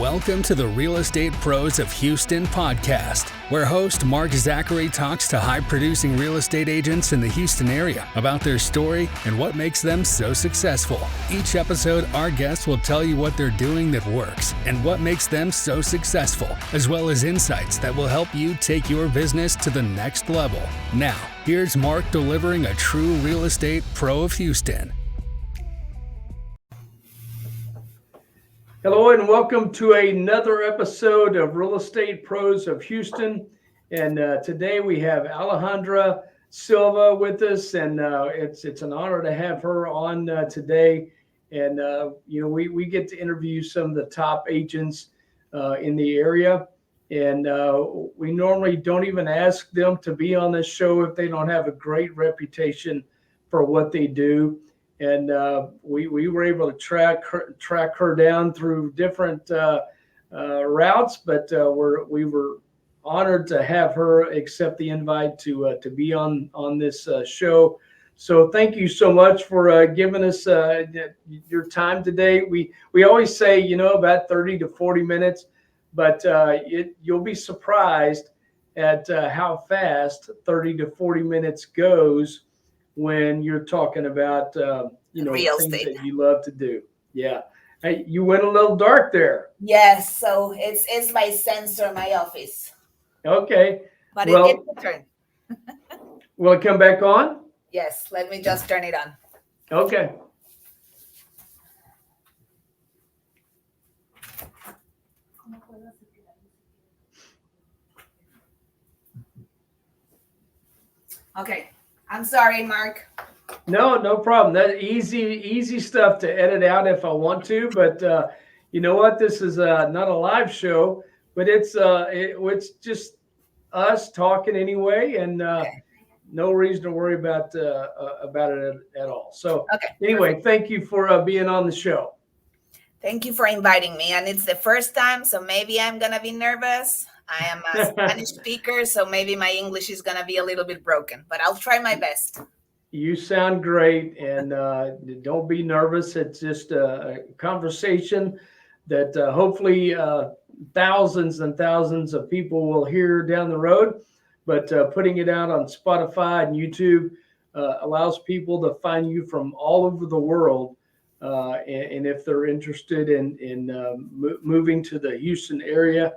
Welcome to the Real Estate Pros of Houston podcast, where host Mark Zachary talks to high-producing real estate agents in the Houston area about their story and what makes them so successful. Each episode, our guests will tell you what they're doing that works and what makes them so successful, as well as insights that will help you take your business to the next level. Now, here's Mark delivering a true real estate pro of Houston. Hello and welcome to another episode of Real Estate Pros of Houston. And today we have Alejandra Silva with us, and it's an honor to have her on today. And we get to interview some of the top agents in the area, and we normally don't even ask them to be on this show if they don't have a great reputation for what they do. And we were able to track her down through different routes, but we were honored to have her accept the invite to be on this show. So thank you so much for giving us your time today. We always say about 30 to 40 minutes, but you'll be surprised at how fast 30 to 40 minutes goes when you're talking about real things estate that you love to do. Yeah. Hey, you went a little dark there. Yes, so it's my sensor, my office. Okay. But well, it's a turn. Will it come back on? Yes, let me just turn it on. Okay. Okay. I'm sorry, Mark. No problem. That easy stuff to edit out if I want to, but you know what? This is not a live show, but it's just us talking anyway, and Okay. no reason to worry about it at all. So anyway, perfect. Thank you for being on the show. Thank you for inviting me, and it's the first time, so maybe I'm gonna be nervous. I am a Spanish speaker, so maybe my English is gonna be a little bit broken, but I'll try my best. You sound great, and don't be nervous. It's just a conversation that hopefully thousands and thousands of people will hear down the road. But putting it out on Spotify and YouTube allows people to find you from all over the world. And if they're interested in moving to the Houston area,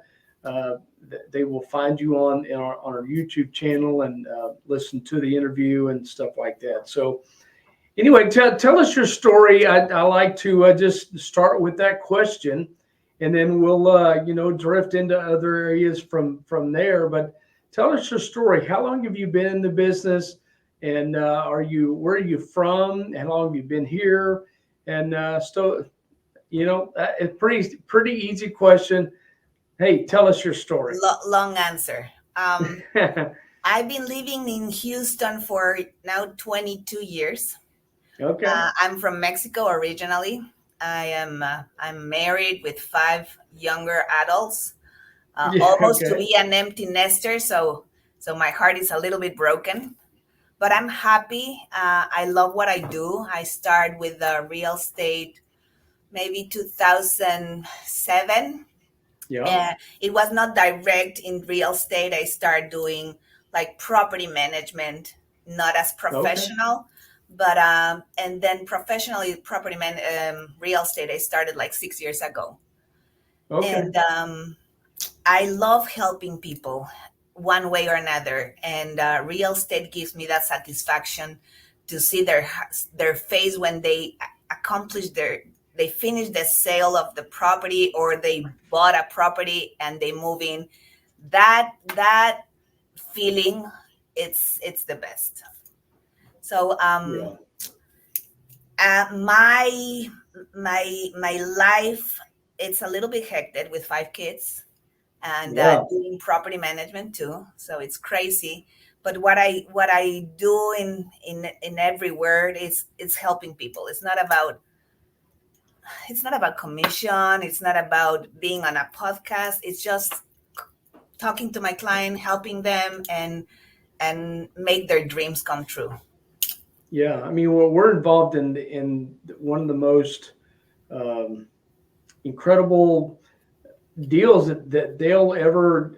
they will find you on our YouTube channel and listen to the interview and stuff like that. So anyway, tell us your story. I like to just start with that question, and then we'll drift into other areas from there. But tell us your story. How long have you been in the business, and where are you from? How long have you been here? And so it's pretty easy question. Hey, tell us your story. Long answer. I've been living in Houston for now 22 years. Okay. I'm from Mexico originally. I'm married with 5 younger adults. Almost to be an empty nester, so my heart is a little bit broken. But I'm happy. I love what I do. I started with real estate maybe 2007. Yeah. It was not direct in real estate. I started doing like property management, not as professional, but and then professionally real estate I started like 6 years ago. Okay. And I love helping people one way or another, and real estate gives me that satisfaction to see their face when they accomplish they finish the sale of the property, or they bought a property and they move in. That feeling, it's the best. So my life, it's a little bit hectic with 5 kids and doing property management too. So it's crazy. But what I do in everywhere is helping people. It's not about commission. It's not about being on a podcast. It's just talking to my client, helping them, and make their dreams come true. Yeah, I mean, we're involved in one of the most incredible deals that they'll ever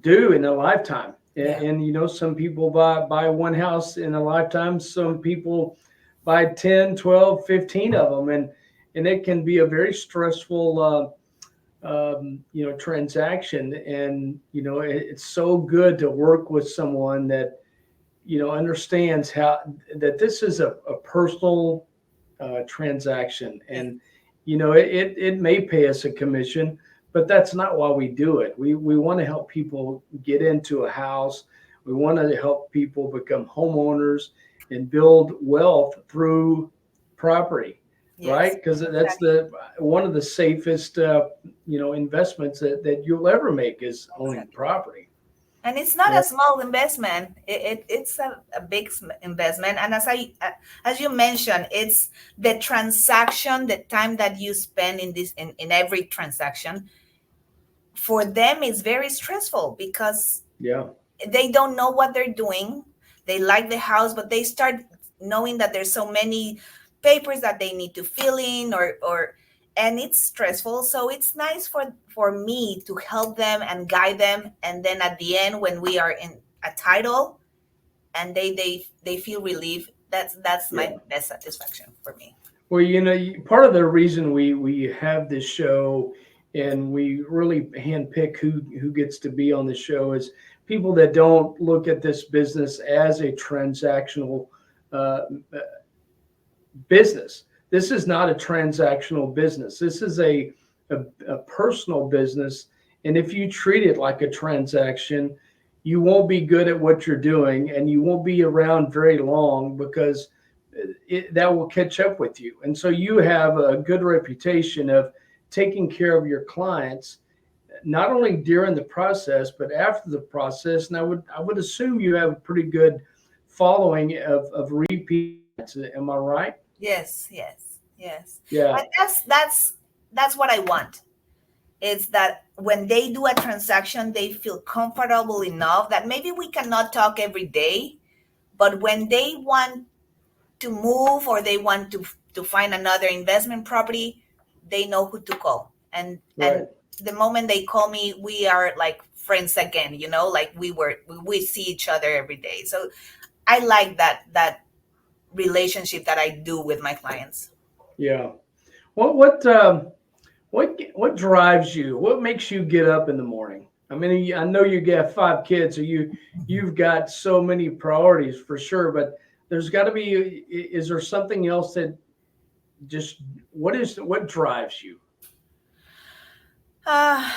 do in a lifetime. Yeah. And some people buy one house in a lifetime. Some people buy 10, 12, 15 of them. And it can be a very stressful, transaction. And, it's so good to work with someone that, understands that this is a personal transaction. And, it may pay us a commission, but that's not why we do it. We want to help people get into a house. We want to help people become homeowners and build wealth through property, right? Yes, Because that's exactly. one of the safest, investments that you'll ever make is owning Exactly. property. And it's not Yeah, a small investment. It's a big investment. And as you mentioned, it's the transaction, the time that you spend in every transaction. For them, it's very stressful because yeah, they don't know what they're doing. They like the house, but they start knowing that there's so many papers that they need to fill in, or and it's stressful. So it's nice for me to help them and guide them. And then at the end, when we are in a title and they feel relief, that's yeah. my best satisfaction for me. Well, part of the reason we have this show and we really handpick who gets to be on the show is people that don't look at this business as a transactional uh, business. This is not a transactional business. This is a personal business. And if you treat it like a transaction, you won't be good at what you're doing and you won't be around very long because that will catch up with you. And so you have a good reputation of taking care of your clients, not only during the process, but after the process. And I would assume you have a pretty good following of repeat. Am I right? Yes, yes, yes. Yeah. And that's what I want. Is that when they do a transaction, they feel comfortable enough that maybe we cannot talk every day, but when they want to move or they want to find another investment property, they know who to call. And Right. the moment they call me, we are like friends again, like we see each other every day. So I like that relationship that I do with my clients. Yeah. What drives you? What makes you get up in the morning? I mean, I know you got 5 kids, so you've got so many priorities for sure. But there's got to be. Is there something else that just what drives you? Uh,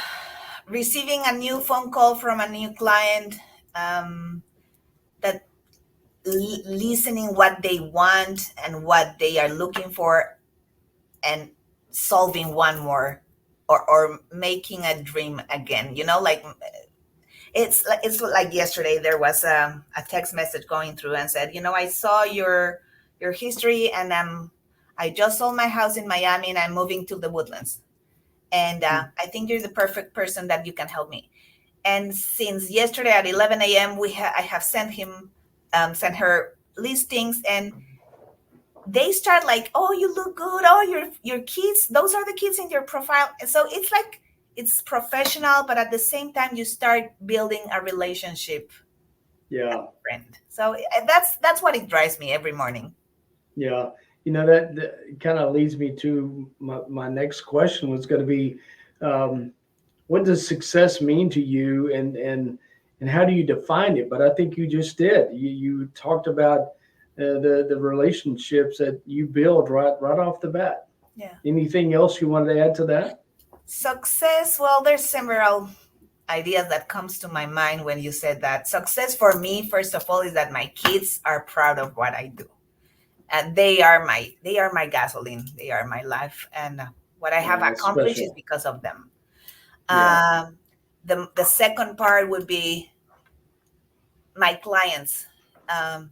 Receiving a new phone call from a new client, um, that listening what they want and what they are looking for, and solving one more, or making a dream again. Like it's like yesterday there was a text message going through and said, I saw your history, and I just sold my house in Miami and I'm moving to the Woodlands, and I think you're the perfect person that you can help me. And since yesterday at 11 a.m., I have sent her listings, and they start like, oh, you look good. Oh, your kids, those are the kids in your profile. And so it's like it's professional, but at the same time, you start building a relationship, a Yeah. friend. So that's what it drives me every morning. Yeah. That kind of leads me to my next question was going to be, um, what does success mean to you, and how do you define it? But I think you just did. You talked about the relationships that you build right off the bat. Yeah. Anything else you wanted to add to that? Success. Well, there's several ideas that comes to my mind when you said that. Success for me, first of all, is that my kids are proud of what I do, and they are my gasoline. They are my life, and what I have Yeah, it's accomplished is special. because of them. Yeah, Um, the second part would be my clients. Um,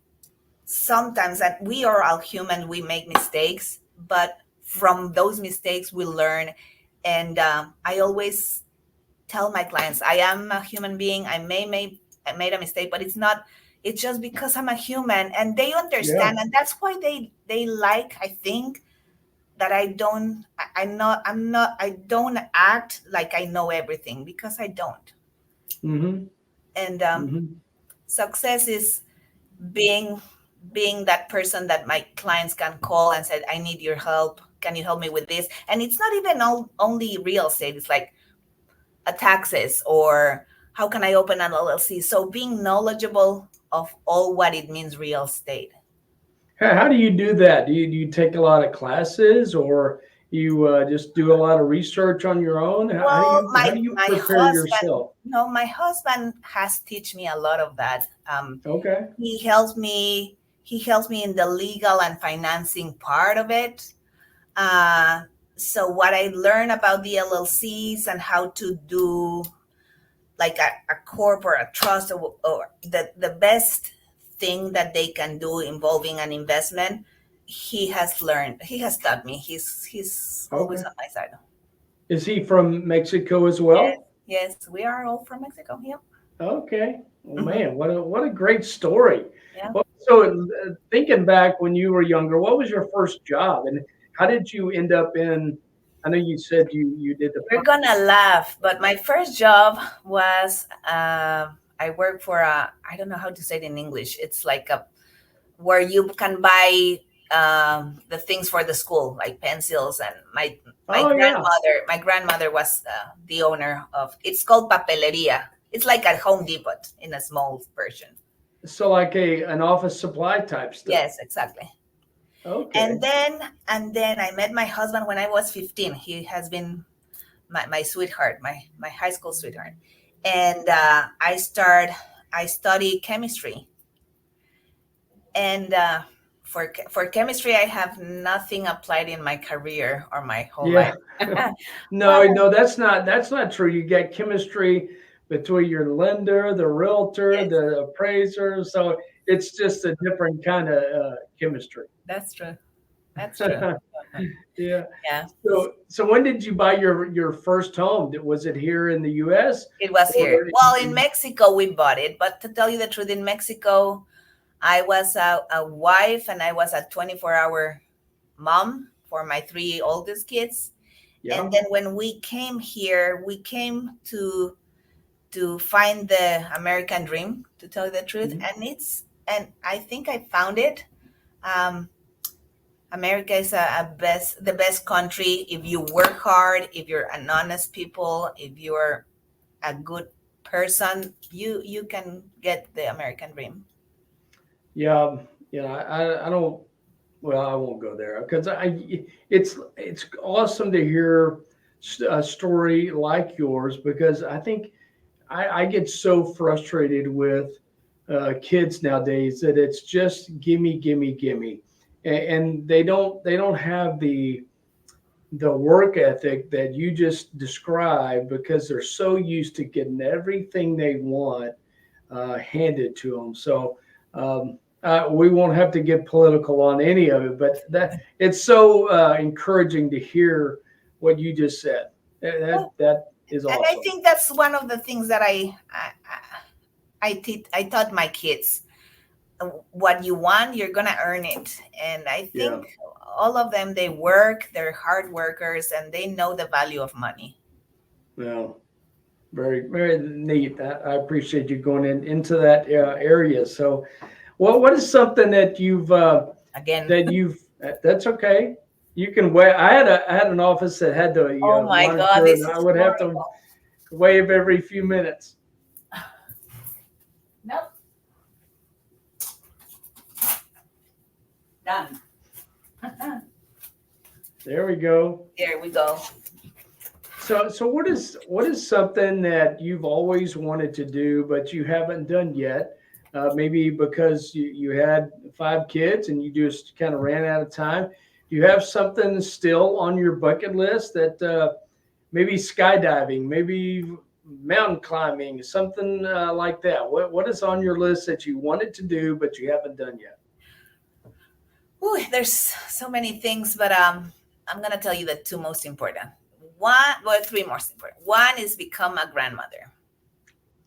Sometimes that we are all human, we make mistakes, but from those mistakes we learn. And I always tell my clients, I am a human being. I made a mistake, but it's not. It's just because I'm a human, and they yeah, understand, and that's why they like, I think, I don't act like I know everything, because I don't. Mm-hmm. And Mm-hmm. success is being that person that my clients can call and say, I need your help. Can you help me with this? And it's not even only real estate. It's like a taxes, or how can I open an LLC? So being knowledgeable of all what it means real estate. How do you do that? Do you take a lot of classes, or you just do a lot of research on your own? How do Well, you how my do you my prepare husband, yourself? no, my husband has teach me a lot of that. Okay. He helps me. He helps me in the legal and financing part of it. Uh, so what I learned about the LLCs and how to do like a corporate trust, or the best thing that they can do involving an investment, he has learned. He has taught me. He's always Okay. on my side. Is he from Mexico as Yes, well? yes, we are all from Mexico. Yep. Okay. Well, Hmm. man, what a great story. Yeah. Well, so thinking back when you were younger, what was your first job, and how did you end up in? I know you said you did the. We're gonna laugh, but my first job was I work for a, I don't know how to say it in English. It's like a, where you can buy the things for the school, like pencils. And Oh yeah. my grandmother was the owner of. It's called papeleria. It's like at Home Depot in a small version. So like an office supply type stuff. Yes, exactly. Okay. And then I met my husband when I was 15. He has been my sweetheart, my high school sweetheart. And I study chemistry. And for chemistry, I have nothing applied in my career or my whole life. Yeah. No, that's not true. You get chemistry between your lender, the realtor, Yes, the appraiser. So it's just a different kind of chemistry. that's true. That's true. Yeah. Yeah, So when did you buy your first home? Was it here in the U.S. it was here. or Well, in Mexico, we bought it. But to tell you the truth, in Mexico, I was a wife, and I was a 24-hour mom for my three oldest kids. yeah? And then when we came here, we came to find the American dream, to tell you the truth. Mhm. And I think I found it. Um, America is the best country if you work hard, if you're an honest people, if you're a good person, you can get the American dream. Yeah. I don't. Well, I won't go there because it's awesome to hear a story like yours because I think I get so frustrated with kids nowadays that it's just gimme, gimme, gimme, and they don't have the work ethic that you just described because they're so used to getting everything they want handed to them. So we won't have to get political on any of it, but that it's so encouraging to hear what you just said. That is And I awesome. think that's one of the things that I taught my kids. What you want, you're gonna earn it. And I Yeah. think all of them, they work, they're hard workers, and they know the value of money. Well, very, very neat. I appreciate you going into that area. So, what is something that Again, that's okay. You can wait. I had an office that had to oh my God, monitor, this and I is would have to horrible. wave every few minutes. Nope, done. There we go. There we go. So what is something that you've always wanted to do but you haven't done yet? Maybe because you had five kids and you just kind of ran out of time. Do you have something still on your bucket list that maybe skydiving, maybe mountain climbing, something like that? What is on your list that you wanted to do but you haven't done yet? Ooh, there's so many things, but I'm gonna tell you the two most important. One, well, three most important. One is become a grandmother.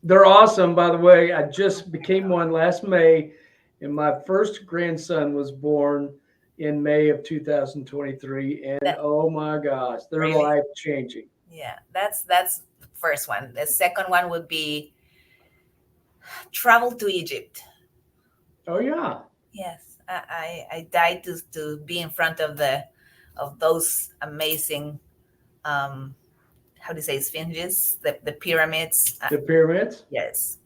They're awesome, by the way. I just became one last May, and my first grandson was born. in May of 2023, and oh my gosh, they're Really? life changing. Yeah, that's the first one. The second one would be travel to Egypt. Oh yeah. Yes, I died to be in front of those amazing, how do you say, sphinges, the pyramids. The pyramids. Yes,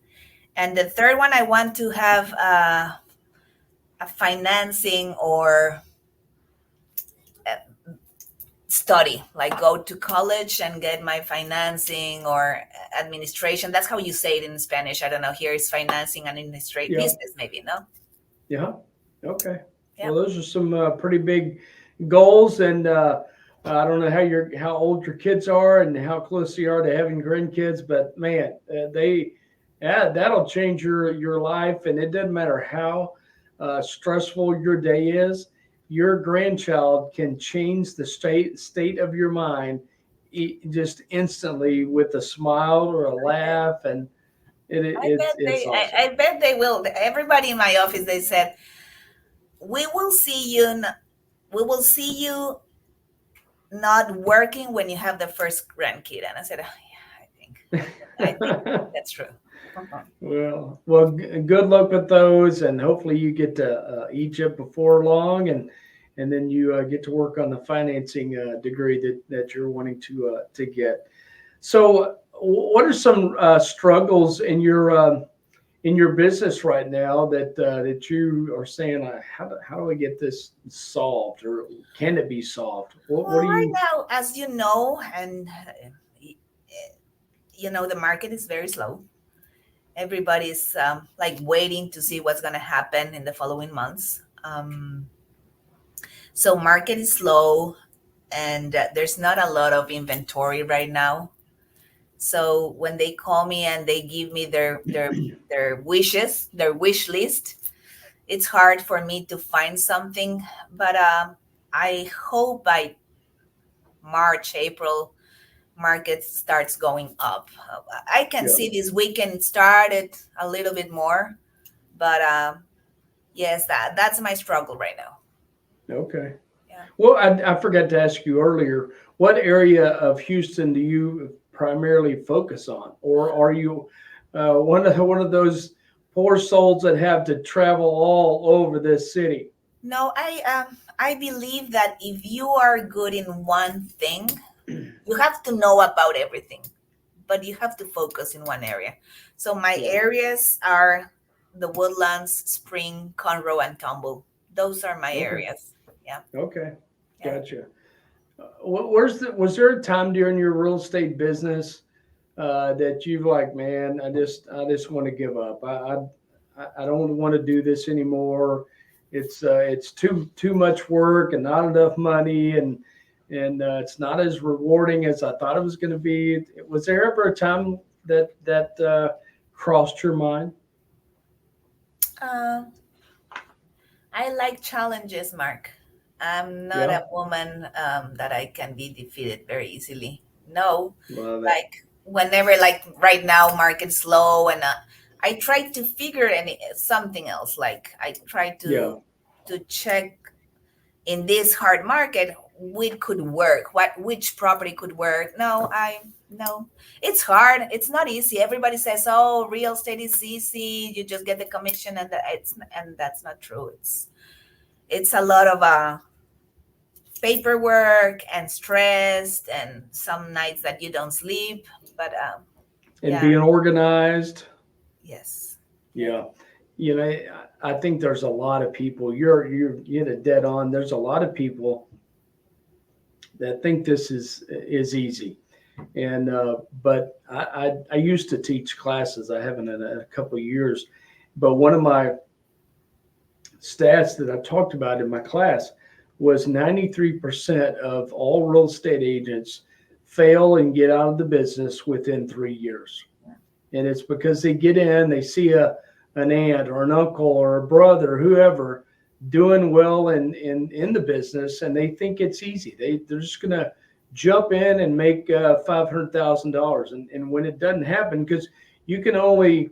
and the third one, I want to have a financing or study, like go to college and get my financing or administration. That's how you say it in Spanish. I don't know. Here is financing and administration, business, maybe, no? Yeah. Okay. Yeah. Well, those are some pretty big goals, and I don't know how old your kids are and how close you are to having grandkids, but man, that'll change your life, and it doesn't matter how stressful your day is. Your grandchild can change the state of your mind just instantly with a smile or a laugh, and it's awesome. I bet they will. Everybody in my office, they said, we will see you not working when you have the first grandkid. And I said, oh, yeah, I think that's true. Well, good luck with those, and hopefully you get to Egypt before long, and then you get to work on the financing degree that you're wanting to get. So, what are some struggles in your business right now that you are saying, how do I get this solved, or can it be solved? Right now, as you know, and the market is very slow. Everybody's like waiting to see what's going to happen in the following months. So market is slow, and there's not a lot of inventory right now. So when they call me and they give me their wish list, it's hard for me to find something. But I hope by March, April, market starts going up. I can see this weekend started a little bit more, but yes, that's my struggle right now. Okay. Yeah. Well, I forgot to ask you earlier, what area of Houston do you primarily focus on, or are you one of those poor souls that have to travel all over this city? No, I believe that if you are good in one thing, you have to know about everything, but you have to focus in one area. So my areas are the Woodlands, Spring, Conroe, and Tumble. Those are my areas. Yeah. Okay. Gotcha. Was there a time during your real estate business that you've like, man, I just want to give up. I don't want to do this anymore. It's too much work and not enough money, and it's not as rewarding as I thought it was going to be. Was there ever a time that crossed your mind? I like challenges, Mark. I'm not a woman that I can be defeated very easily. No, like whenever, like right now, market's slow, and I try to figure something else. Like I try to check in this hard market which could work, which property could work. No, it's hard. It's not easy. Everybody says, "Oh, real estate is easy. You just get the commission," and that's not true. It's a lot of paperwork and stressed, and some nights that you don't sleep. But being organized. Yes. Yeah. I think there's a lot of people. You hit it dead on. There's a lot of people that think this is easy, and but I used to teach classes. I haven't in a couple of years, but one of my stats that I talked about in my class was 93% of all real estate agents fail and get out of the business within 3 years. And it's because they get in, they see an aunt or an uncle or a brother, whoever, doing well in the business, and they think it's easy. They're just going to jump in and make $500,000. And when it doesn't happen, because you can only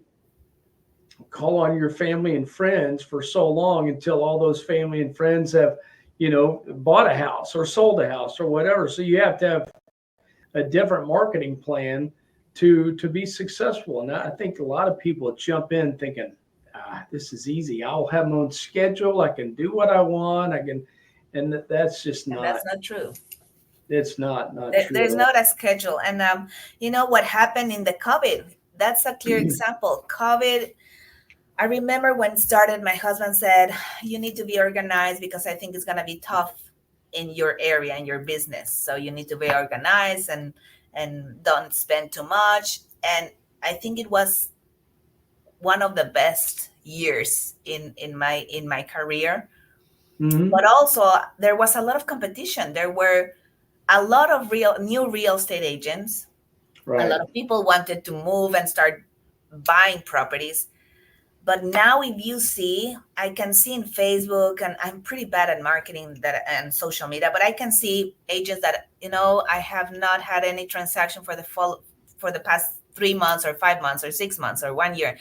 call on your family and friends for so long until all those family and friends have, bought a house or sold a house or whatever. So you have to have a different marketing plan to be successful. And I think a lot of people jump in thinking, this is easy. I'll have my own schedule. I can do what I want. And that's just not. And that's not true. It's not true. There's not a schedule. And what happened in the COVID? That's a clear example. COVID. I remember when it started, my husband said, you need to be organized because I think it's going to be tough in your area, in your business. So you need to be organized and don't spend too much. And I think it was one of the best years in my career. Mm-hmm. But also there was a lot of competition. There were a lot of new real estate agents. Right. A lot of people wanted to move and start buying properties. But now if you see, I can see in Facebook, and I'm pretty bad at marketing that and social media, but I can see agents that, I have not had any transaction for the past 3 months or 5 months or 6 months or 1 year.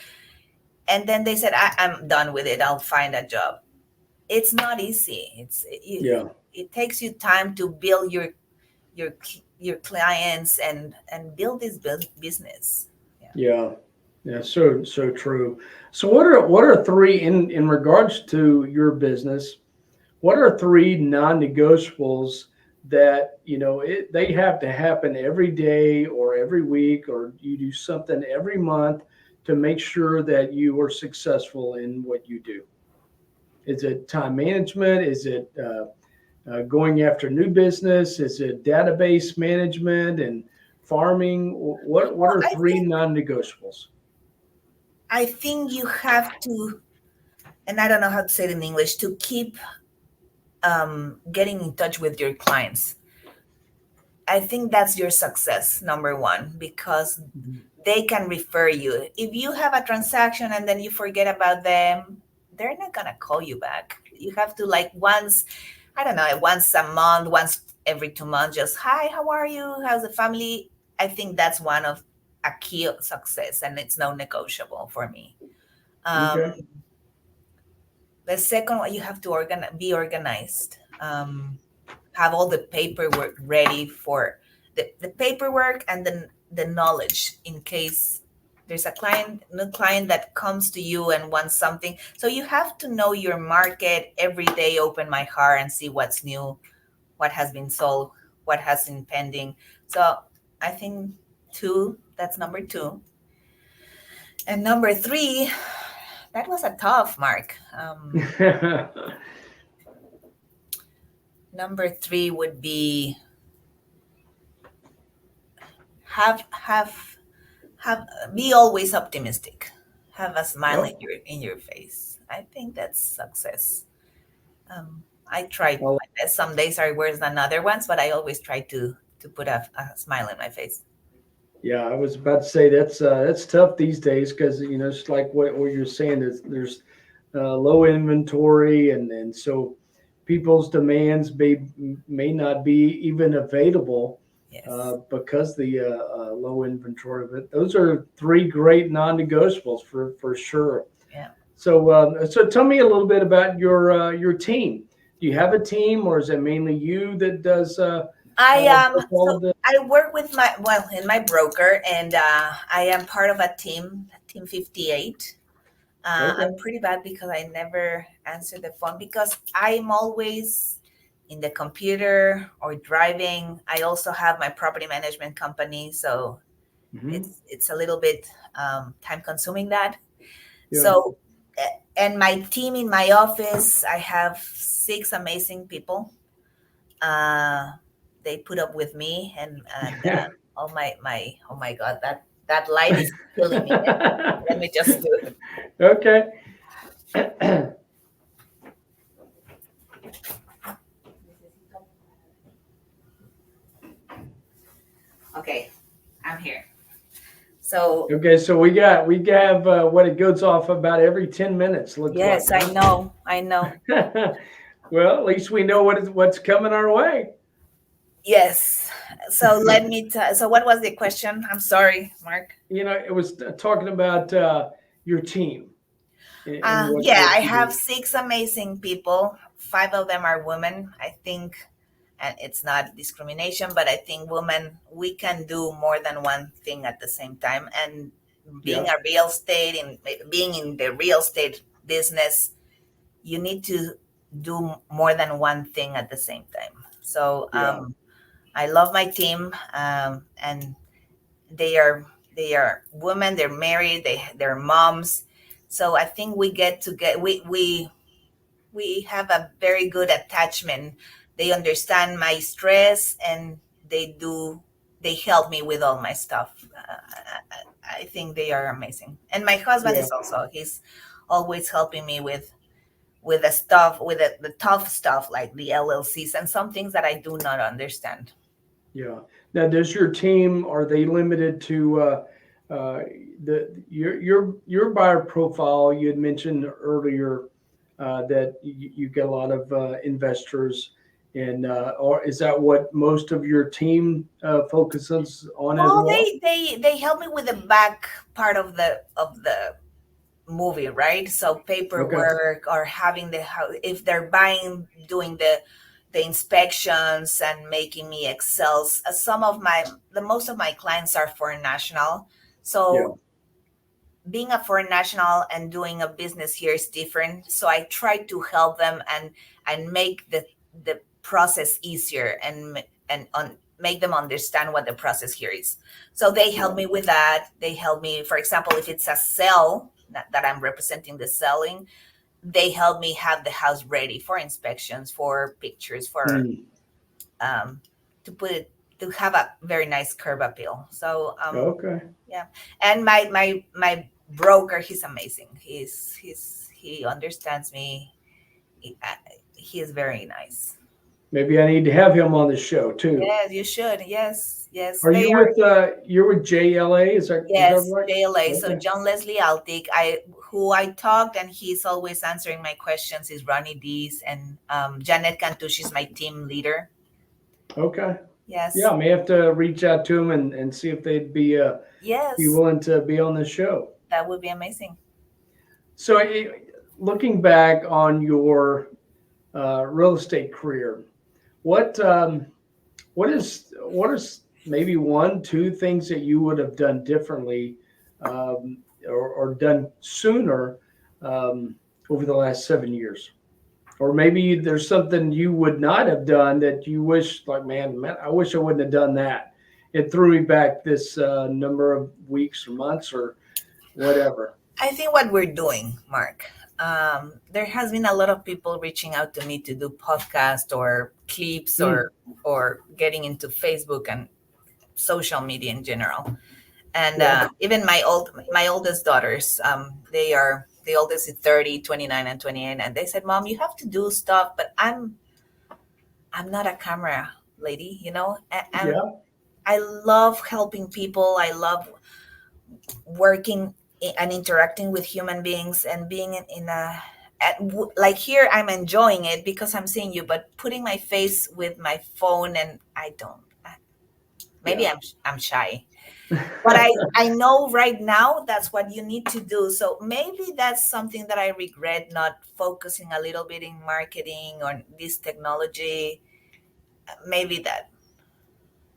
And then they said, I'm done with it. I'll find a job. It's not easy. It takes you time to build your clients and build this business. Yeah. Yeah, so true. So what are three in regards to your business? What are three non-negotiables that they have to happen every day or every week, or you do something every month to make sure that you are successful in what you do? Is it time management? Is it going after new business? Is it database management and farming? What are three non-negotiables? I think you have to, and I don't know how to say it in English, to keep getting in touch with your clients. I think that's your success, number one, because they can refer you. If you have a transaction and then you forget about them, they're not going to call you back. You have to once a month, once every 2 months, just, hi, how are you? How's the family? I think that's one of a key of success, and it's non-negotiable for me. Okay. The second one, you have to be organized. Have all the paperwork ready for the paperwork, and then the knowledge in case there's a new client that comes to you and wants something. So you have to know your market every day, open my heart and see what's new, what has been sold, what has been pending. So I think that's number 2. And number 3, that was a tough, Mark. Number 3 would be be always optimistic. Have a smile in your face. I think that's success. I try. Some days are worse than other ones, but I always try to put a smile in my face. Yeah, I was about to say that's tough these days because it's like what you're saying. There's low inventory, and so people's demands may not be even available. Yes. Because the low inventory. But those are 3 great non-negotiables for sure. Yeah. So tell me a little bit about your team. Do you have a team, or is it mainly you that does? I work with my broker, and I am part of a team 58. Okay. I'm pretty bad because I never answer the phone because I'm always in the computer or driving. I also have my property management company, so it's a little bit time consuming that. Yeah. So, and my team in my office, I have 6 amazing people. They put up with me, and oh my God, that light is killing me. Let me just do it. Okay. Okay, I'm here. So we have what it goes off about every 10 minutes. Yes, like. I know. Well, at least we know what's coming our way. Yes. So let me so what was the question? I'm sorry, Mark. It was talking about your team. I have 6 amazing people. 5 of them are women. I think, and it's not discrimination, but I think women, we can do more than one thing at the same time. And being being in the real estate business, you need to do more than one thing at the same time. So I love my team, and they are women. They're married. They're moms. So I think we have a very good attachment. They understand my stress, and they help me with all my stuff. I think they are amazing. And my husband is also, he's always helping me with the stuff, with the tough stuff like the LLCs and some things that I do not understand. Yeah. Now, does your team, are they limited to your buyer profile? You had mentioned earlier that you get a lot of investors, and or is that what most of your team focuses on as Well, well? they help me with the back part of the movie, right? So paperwork, or having the house, if they're buying, doing the inspections and making me excels. Some of the most of my clients are foreign national, so being a foreign national and doing a business here is different. So I try to help them and make the process easier, and make them understand what the process here is. So they help me with that. They help me, for example, if it's a sell that I'm representing the selling, they help me have the house ready for inspections, for pictures, for to put it, to have a very nice curb appeal. So yeah. And my broker, he's amazing. He understands me. He is very nice. Maybe I need to have him on the show too. Yes, you should. Yes. Are you with you're with JLA? Is that right? JLA. Okay. So John Leslie Altic, who I talked, and he's always answering my questions, is Ronnie Dees, and Janet Cantucci is my team leader. Okay. Yes. Yeah, I may have to reach out to them and see if they'd be willing to be on the show. That would be amazing. So, looking back on your real estate career, what is maybe 1, 2 things that you would have done differently, or done sooner, over the last 7 years? Or maybe there's something you would not have done that you wish, like, man, I wish I wouldn't have done that. It threw me back this number of weeks or months or whatever. I think what we're doing, Mark, there has been a lot of people reaching out to me to do podcasts or clips, or getting into Facebook and social media in general. And even my oldest daughters, the oldest is 30, 29, and 28. And they said, Mom, you have to do stuff, but I'm not a camera lady, I love helping people. I love working and interacting with human beings, and being like here, I'm enjoying it because I'm seeing you, but putting my face with my phone, and maybe I'm shy. But I know right now that's what you need to do. So maybe that's something that I regret, not focusing a little bit in marketing or this technology. Maybe that.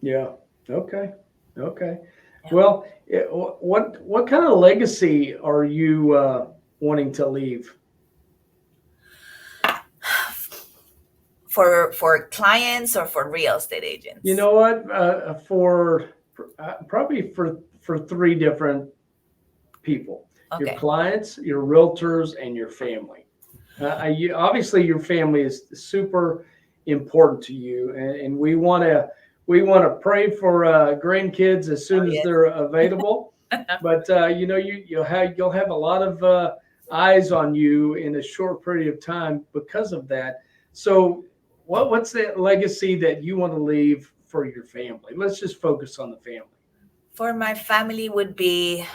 Yeah. Okay. Yeah. Well, what kind of legacy are you wanting to leave? For clients or for real estate agents? You know what? Probably for 3 different people: your clients, your realtors, and your family. Obviously, your family is super important to you, and we want to pray for grandkids as soon as they're available. But you'll have a lot of eyes on you in a short period of time because of that. So, what's that legacy that you want to leave for your family? Let's just focus on the family. For my family would be,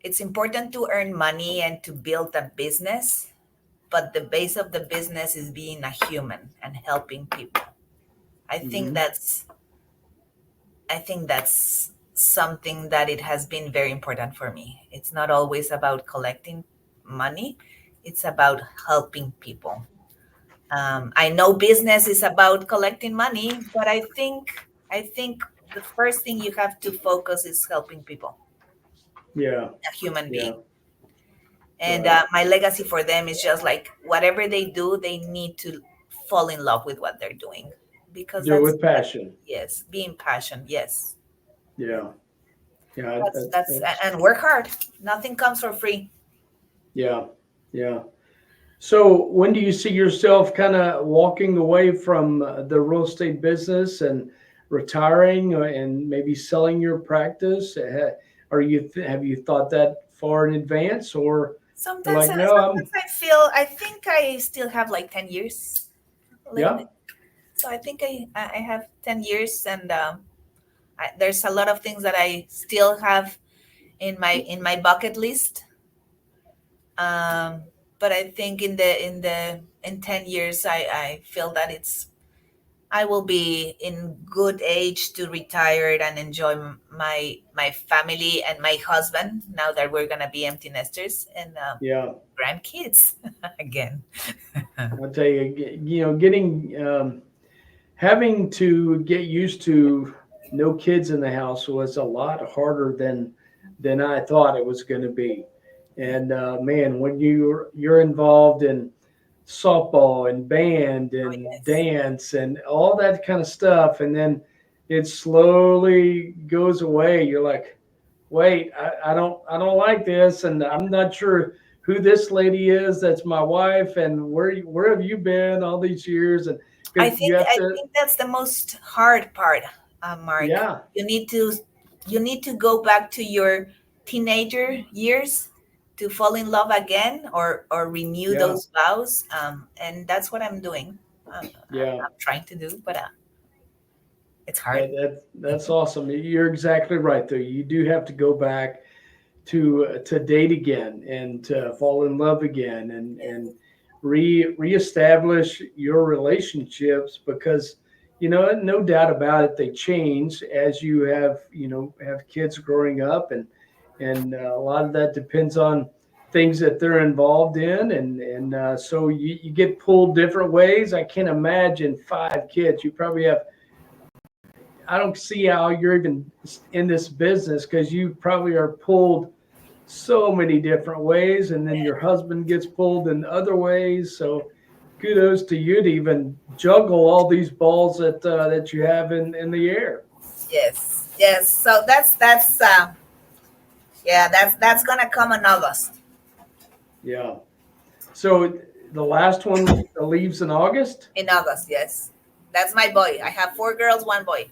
it's important to earn money and to build a business, but the base of the business is being a human and helping people. I think that's something that it has been very important for me. It's not always about collecting money. It's about helping people. I know business is about collecting money, but I think the first thing you have to focus is helping people, Yeah. a human Yeah. being. And Right. my legacy for them is just like whatever they do, they need to fall in love with what they're doing, because Do it with passion. yes, being passionate. Yes, Yeah. Yeah. that's and work hard. Nothing comes for free. Yeah. Yeah. So when do you see yourself kind of walking away from the real estate business and retiring and maybe selling your practice? Are you have you thought that far in advance, or you're Sometimes, like, no, sometimes I think I still have like 10 years left. yeah, So I think I have 10 years, and there's a lot of things that I still have in my bucket list. Um, but I think in 10 years, I feel that I will be in good age to retire and enjoy my family and my husband, now that we're gonna be empty nesters, and yeah. grandkids again. I'll tell you, getting having to get used to no kids in the house was a lot harder than I thought it was going to be. And man, when you're involved in softball and band Oh and yes. dance and all that kind of stuff, and then it slowly goes away, you're like, wait, I don't like this, and I'm not sure who this lady is. That's my wife, and where have you been all these years? And I because you think have I to, think that's the most hard part, Mark. yeah, You need to you need to go back to your teenager years to fall in love again, or renew yeah, those vows. And that's what I'm doing. yeah. I'm trying to do, but it's hard. That's awesome. You're exactly right, though. You do have to go back to date again and to fall in love again and reestablish your relationships, because no doubt about it, they change as you have kids growing up, and a lot of that depends on things that they're involved in, and so you get pulled different ways. I can't imagine 5 kids. You probably have, I don't see how you're even in this business, because you probably are pulled so many different ways, and then your husband gets pulled in other ways. So kudos to you to even juggle all these balls that you have in the air. Yes, yes. So that's yeah, that's gonna come in August. Yeah. So the last one leaves in August. In August, yes. That's my boy. I have 4 girls, 1 boy.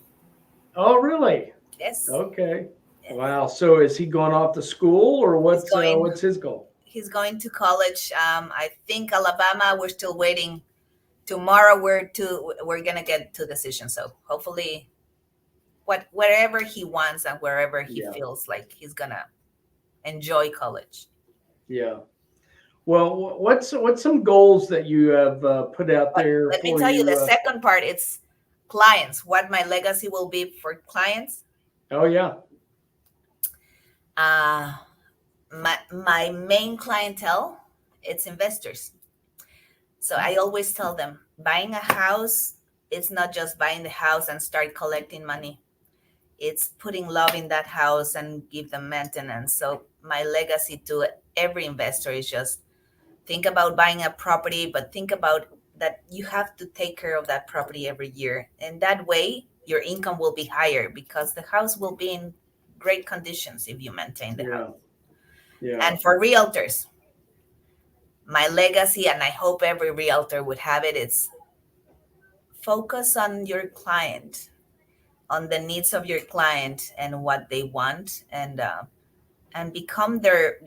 Oh, really? Yes, Okay. yes. Wow. So is he going off to school, or He's going. what's his goal? He's going to college. I think Alabama. We're still waiting. Tomorrow we're gonna get to decision. So hopefully, wherever he wants and wherever he Yeah. feels like he's gonna enjoy college. Yeah. Well, what's some goals that you have put out But there let me for tell you, the you? second part, it's clients. What my legacy will be for clients. Oh, yeah. Uh, my main clientele, it's investors. So I always tell them, buying a house, it's not just buying the house and start collecting money. It's putting love in that house and give them maintenance. So my legacy to every investor is just think about buying a property, but think about that you have to take care of that property every year. And that way your income will be higher, because the house will be in great conditions if you maintain the Yeah. house. Yeah. And for realtors, my legacy, and I hope every realtor would have it, is focus on your client, on the needs of your client and what they want, and become their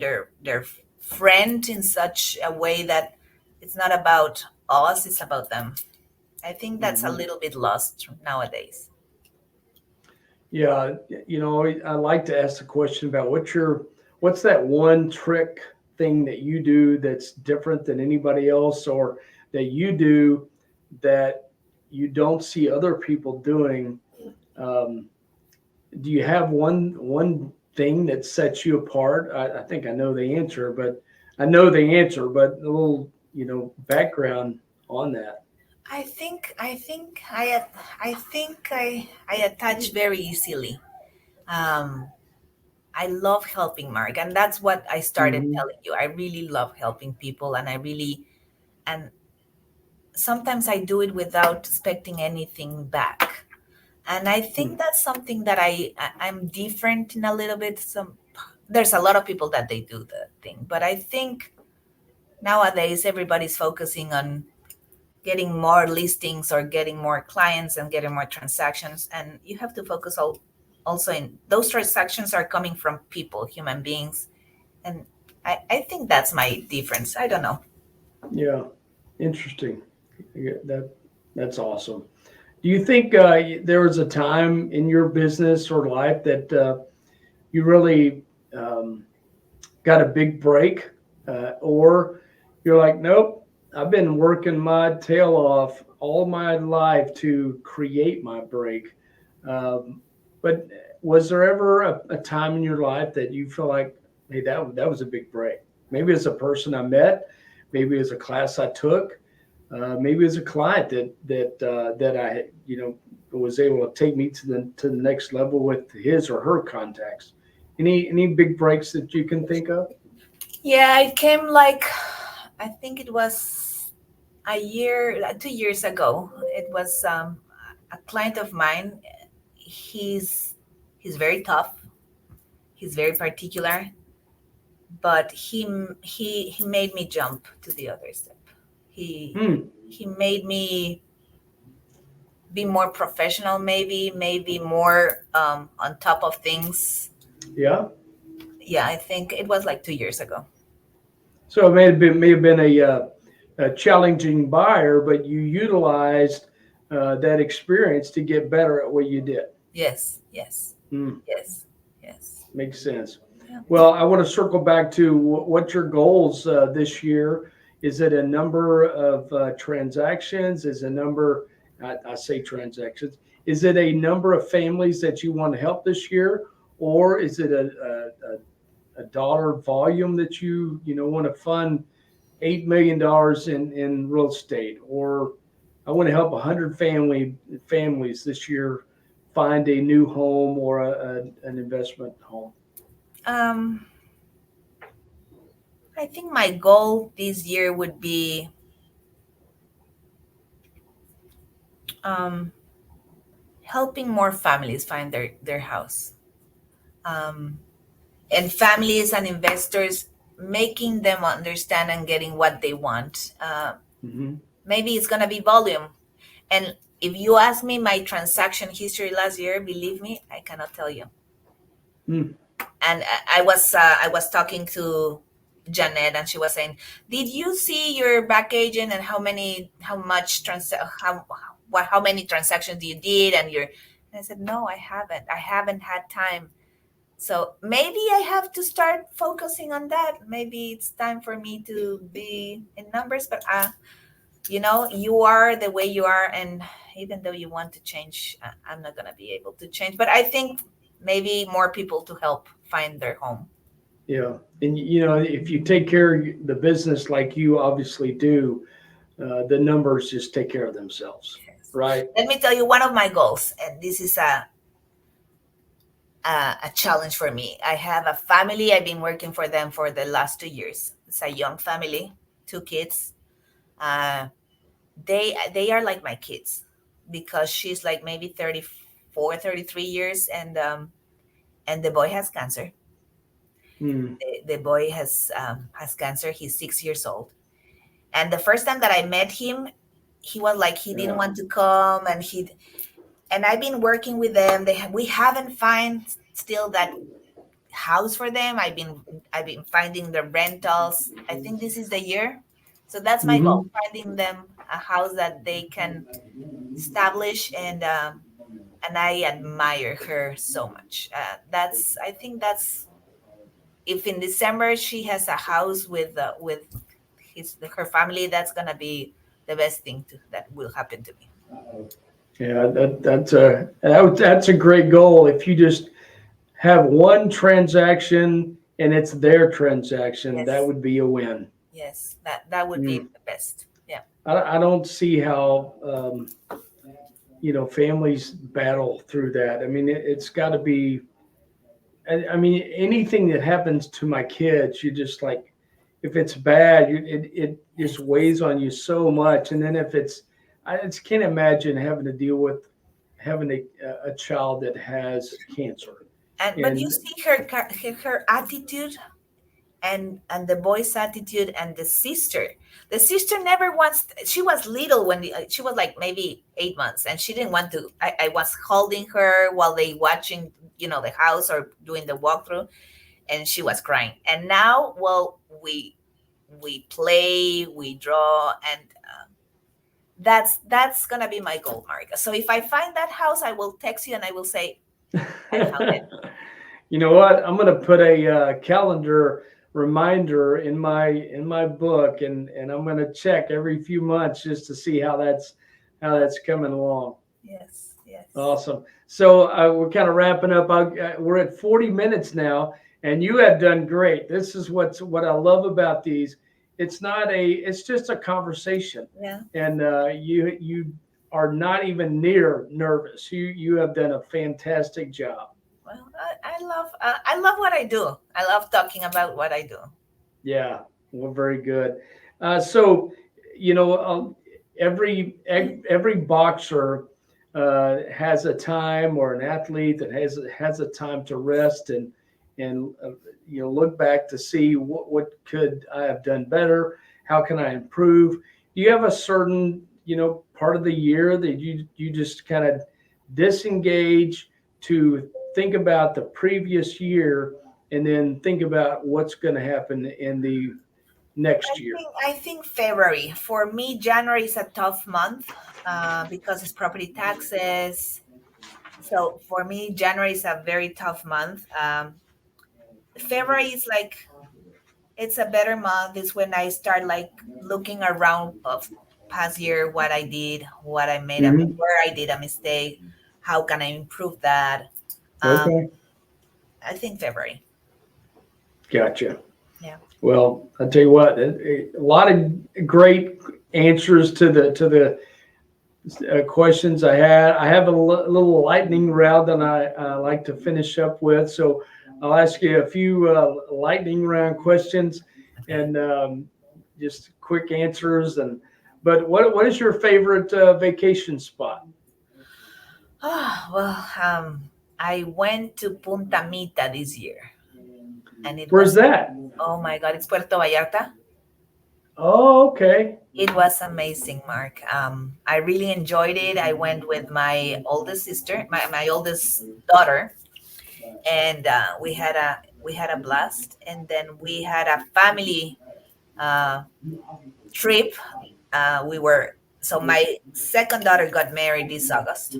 friend in such a way that it's not about us, it's about them. I think that's a Hmm. little bit lost nowadays. Yeah. I like to ask the question about what's that one trick thing that you do that's different than anybody else, or that you do that you don't see other people doing. Um, do you have one thing that sets you apart? I think I know the answer, but I know the answer, but a little, background on that. I attach very easily. Um, I love helping, Mark, and that's what I started Mm-hmm. telling you. I really love helping people, and sometimes I do it without expecting anything back. And I think that's something that I'm different in a little bit. There's a lot of people that they do the thing, but I think nowadays everybody's focusing on getting more listings or getting more clients and getting more transactions, and you have to focus also in those transactions are coming from people, human beings, and I think that's my difference. I don't know. Yeah, interesting. Yeah, that's awesome. Do you think there was a time in your business or life that you really got a big break, or you're like, nope, I've been working my tail off all my life to create my break? But was there ever a time in your life that you feel like, hey, that was a big break? Maybe as a person I met, maybe as a class I took, maybe as a client that I was able to take me to the next level with his or her contacts. Any big breaks that you can think of? Yeah, it came like, I think it was a year, 2 years ago. It was a client of mine. He's very tough. He's very particular, but he made me jump to the other step. He Hmm. he made me be more professional, maybe more on top of things. Yeah. Yeah, I think it was like 2 years ago. So it may have been a challenging buyer, but you utilized that experience to get better at what you did. Yes, yes, Hmm. yes, yes. Makes sense. Yeah. Well, I want to circle back to what your goals this year. Is it a number of transactions? Is a number, I say transactions, is it a number of families that you want to help this year? Or is it a dollar volume that you want to fund $8 million in real estate? Or I want to help 100 families this year find a new home or an investment home. Um, I think my goal this year would be um, helping more families find their house. Um, and families and investors, making them understand and getting what they want. Mm-hmm. Maybe it's going to be volume. And if you ask me my transaction history last year, believe me, I cannot tell you. Mm. And I was talking to Janet, and she was saying, "Did you see your back agent and how many transactions you did?" And I said, "No, I haven't. I haven't had time. So maybe I have to start focusing on that. Maybe it's time for me to be in numbers, but you are the way you are, and even though you want to change, I'm not going to be able to change. But I think maybe more people to help find their home." Yeah, and if you take care of the business like you obviously do, the numbers just take care of themselves, Yes. right? Let me tell you one of my goals, and this is a challenge for me. I have a family. I've been working for them for the last 2 years. It's a young family, 2 kids. Uh, they are like my kids, because she's like maybe 34, 33 years, and the boy has cancer. Hmm. The boy has cancer. He's 6 years old. And the first time that I met him, he was like he didn't Yeah. want to come, and I've been working with them. We haven't find still that house for them. I've been finding the rentals. I think this is the year. So that's my goal: Hmm. finding them a house that they can establish, and I admire her so much. I think that's, if in December she has a house with her family, that's gonna be the best thing that will happen to me. Yeah, that's a great goal. If you just have one transaction and it's their transaction, Yes. that would be a win. Yes, that would be the best. Yeah. I don't see how, families battle through that. I mean, it's got to be, I mean, anything that happens to my kids, you just like, if it's bad, it just weighs on you so much. And then if I just can't imagine having to deal with having a child that has cancer. But you see her attitude, and the boy's attitude, and the sister. The sister never wants. She was little when she was like maybe 8 months, and she didn't want to. I was holding her while they watching, the house or doing the walkthrough, and she was crying. And now, well, we play, we draw, and that's gonna be my goal, Mark. So if I find that house, I will text you and I will say, I found it. You know what? I'm going to put a calendar reminder in my book, and I'm going to check every few months just to see how that's coming along. Yes. Awesome. So we're kind of wrapping up. We're at 40 minutes now, and you have done great. This is what I love about these. It's just a conversation. Yeah. And you are not even near nervous. You have done a fantastic job. Well, I love what I do. I love talking about what I do. Yeah, well, very good. So, every boxer has a time, or an athlete that has a time to rest and look back to see what could I have done better? How can I improve? Do you have a certain part of the year that you just kind of disengage to think about the previous year and then think about what's going to happen in the next year? I think February. For me, January is a tough month because it's property taxes. So for me, January is a very tough month. February is like, it's a better month. It's when I start like looking around of past year, what I did, what I made, where I did a mistake, how can I improve that. Okay. I think February. Gotcha. Yeah. Well, I'll tell you what, a lot of great answers to the questions I had. I have a little lightning round that I like to finish up with. So I'll ask you a few lightning round questions, and just quick answers. But what is your favorite vacation spot? Oh, well, I went to Punta Mita this year. And Where's that? Oh my God, it's Puerto Vallarta. Oh, okay. It was amazing, Mark. I really enjoyed it. I went with my oldest sister, my oldest daughter, and we had a blast. And then we had a family trip. So my second daughter got married this August.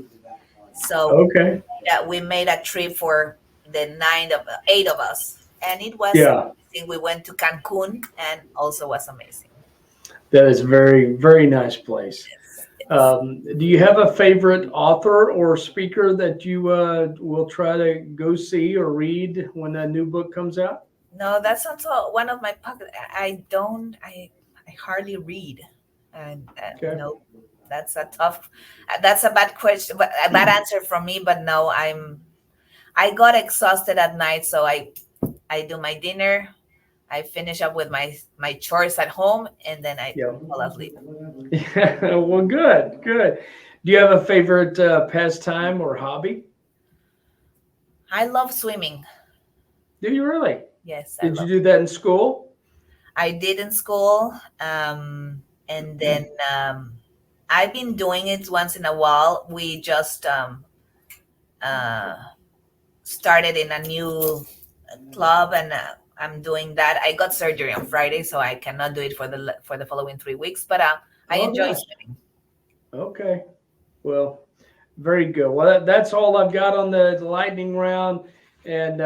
So okay, we made a trip for the 8 of us, and it was amazing. We went to Cancun, and also was amazing. That is very, very nice place. Yes. Do you have a favorite author or speaker that you will try to go see or read when a new book comes out? No, that's also one of my pocket. I hardly read, and no, that's a bad question, but a bad answer from me. But no, I got exhausted at night, so I do my dinner. I finish up with my chores at home, and then I fall asleep. Yeah, well, good. Do you have a favorite pastime or hobby? I love swimming. Do you really? Yes. Did you do that in school? I did in school, and then I've been doing it once in a while. We just started in a new club, and I'm doing that. I got surgery on Friday, so I cannot do it for the following 3 weeks. But I enjoy swimming. Okay, well, very good. Well, that's all I've got on the lightning round. And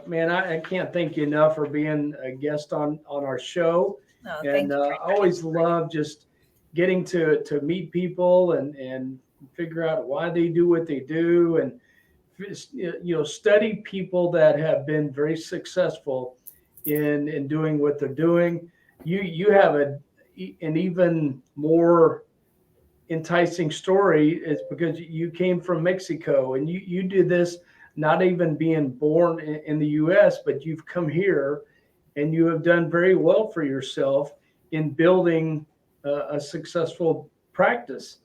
man, I can't thank you enough for being a guest on our show. No, and I always love just getting to meet people and figure out why they do what they do, and study people that have been very successful in doing what they're doing. You have an even more enticing story. Is because you came from Mexico, and you did this not even being born in the U.S., but you've come here and you have done very well for yourself in building a successful practice.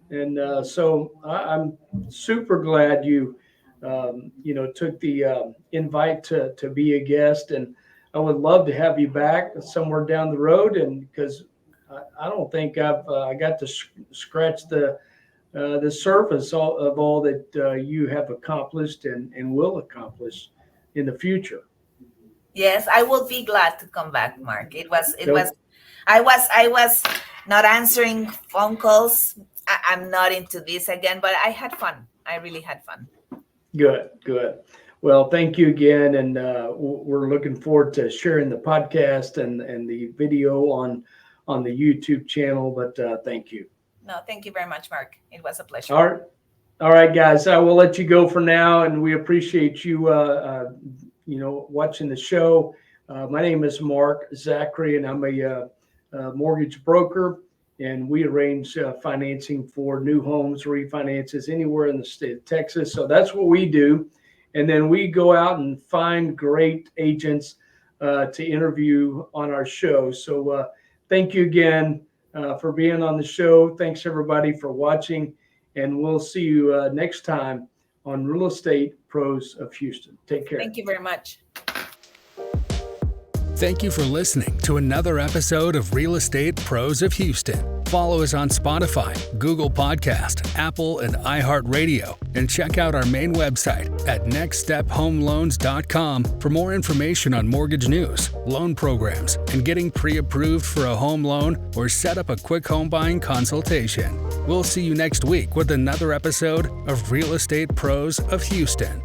And so I'm super glad you took the invite to be a guest, and I would love to have you back somewhere down the road. And because I don't think I got to scratch the surface of all that you have accomplished and will accomplish in the future. Yes, I will be glad to come back, Mark. I was not answering phone calls. I'm not into this again, but I had fun. I really had fun. Good. Well, thank you again. And we're looking forward to sharing the podcast and the video on the YouTube channel. But thank you. No, thank you very much, Mark. It was a pleasure. All right, guys. I will let you go for now, and we appreciate you, watching the show. My name is Mark Zachary, and I'm a mortgage broker, and we arrange financing for new homes, refinances anywhere in the state of Texas. So that's what we do, and then we go out and find great agents to interview on our show. So thank you again for being on the show. Thanks everybody for watching, and we'll see you next time on Real Estate Pros of Houston. Take care. Thank you very much. Thank you for listening to another episode of Real Estate Pros of Houston. Follow us on Spotify, Google Podcast, Apple, and iHeartRadio, and check out our main website at nextstephomeloans.com for more information on mortgage news, loan programs, and getting pre-approved for a home loan or set up a quick home buying consultation. We'll see you next week with another episode of Real Estate Pros of Houston.